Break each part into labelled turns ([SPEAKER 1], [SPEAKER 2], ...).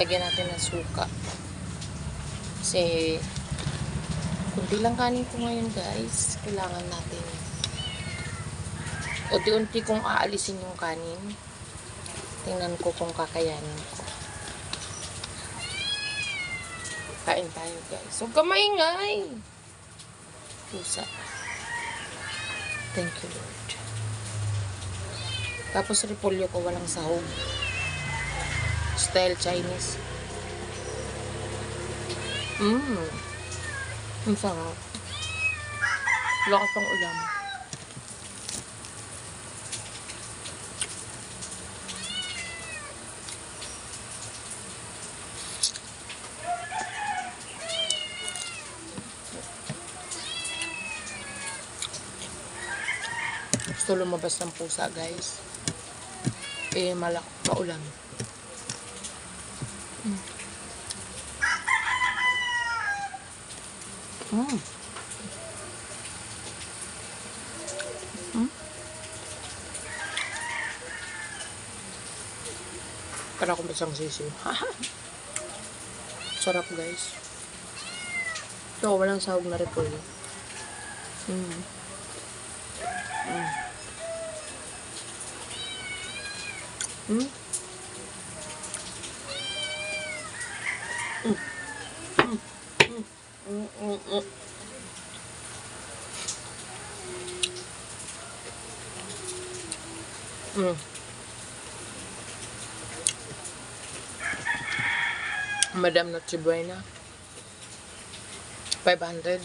[SPEAKER 1] Lagyan natin ng suka. Kasi, kunti lang kanin ko ngayon guys. Kailangan natin. Unti-unti kong aalisin yung kanin. Tingnan ko kung kakayanin ko. Kain tayo guys. Huwag ka maingay. Pusa. Thank you Lord. Tapos repolyo ko walang sahog. Style Chinese. Ang sarap. Lakas ng ulam. Gusto lumabas ng pusa guys. Maulan. Para akong basang sisiw. Sarap guys. Ito, walang sahog na repolyo. Madam Noche Buena 500.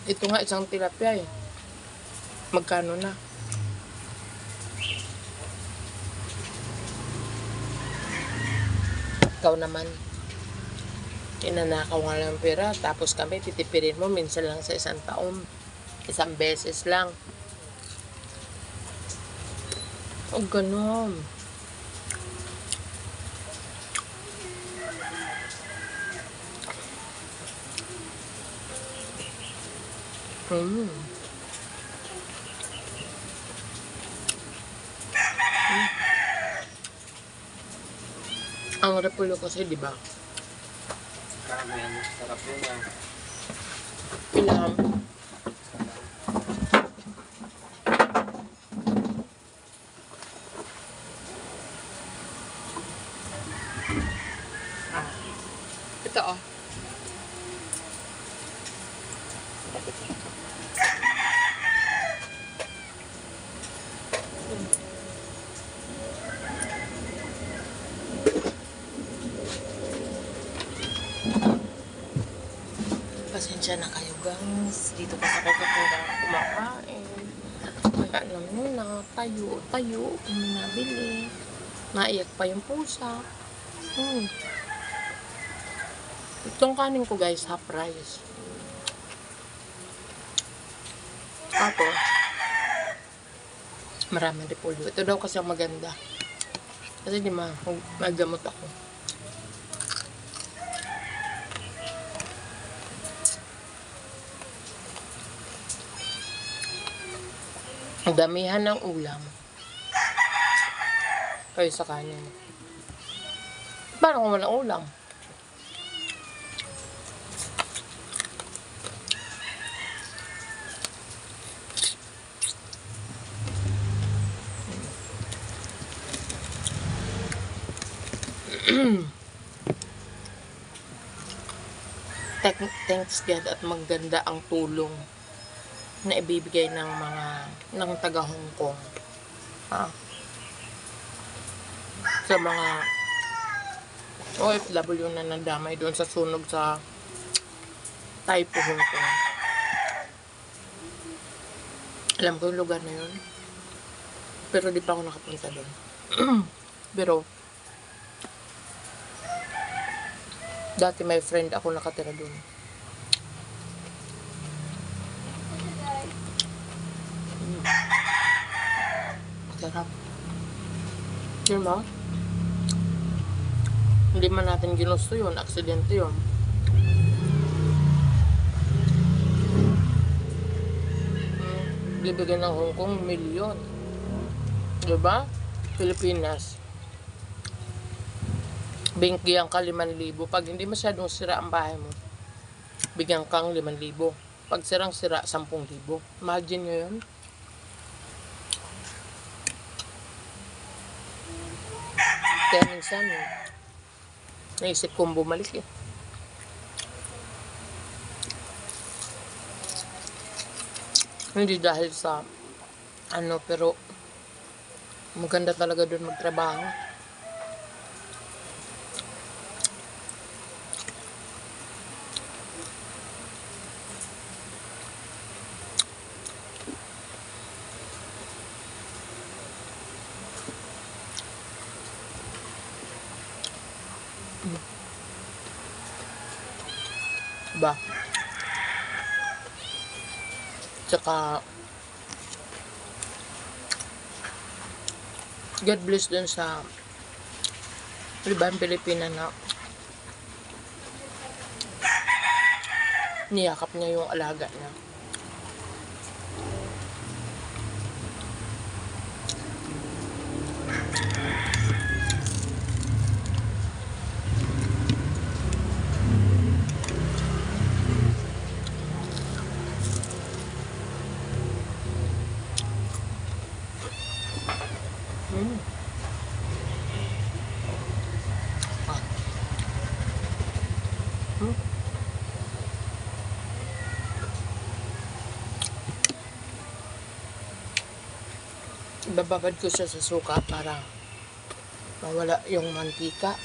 [SPEAKER 1] Ito nga isang tilapia eh. Magkano na? Ikaw naman inanakaw nga lang pera, tapos kami titipirin mo minsan lang sa isang taon, isang beses lang. O ganon. Ang repolyo kasi, di ba?
[SPEAKER 2] Sarap yun ah.
[SPEAKER 1] Ilang. Ito oh. Pasensya na kayo guys. Dito pa sa kagapura kumakain. Kaya alam nyo na, tayo, kung nabili. Naiyak pa yung pusa. Itong kanin ko guys, half price. Tapos, maraming repolyo. Ito daw kasi ang maganda. Kasi di magamot ako. Ang damihan ng ulam. Kayo sa kanin. Parang walang ulam. Thanks God at maganda ang tulong na ibibigay ng taga Hong Kong sa mga OFW na nadamay doon sa sunog sa Taipo, Hong Kong. Alam ko yung lugar na yun, pero di pa ako nakapunta doon. Pero dati may friend ako nakatira doon. Sarap. Yun ba? Hindi man natin ginusto yun. Aksidente yun. Bibigyan ng Hong Kong, milyon. Diba? Pilipinas. bigyan ka 5,000. Pag hindi masyadong sira ang bahay mo, bigyan kang 5,000. Pag sirang-sira, 10,000. Imagine nyo yun. Kaya minsan, naisip kong bumalik eh. Hindi dahil sa pero maganda talaga doon magtrabaho. Diba? Tsaka God bless dun sa ibang Pilipina na niyakap niya yung alaga niya. Ibababad ko siya sa suka para mawala yung mantika.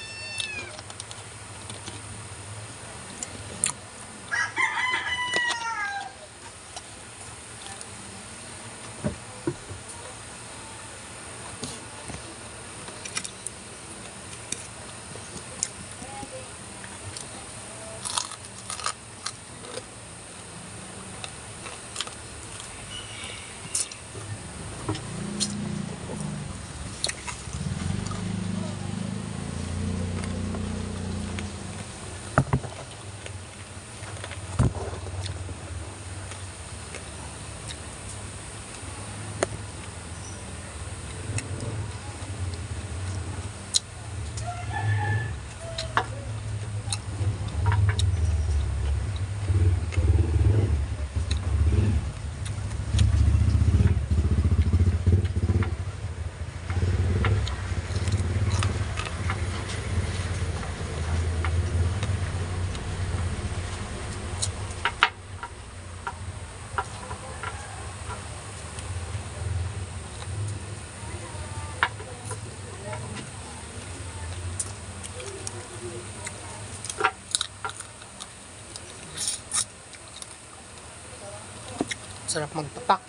[SPEAKER 1] Sarap magpapak.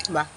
[SPEAKER 1] Diba?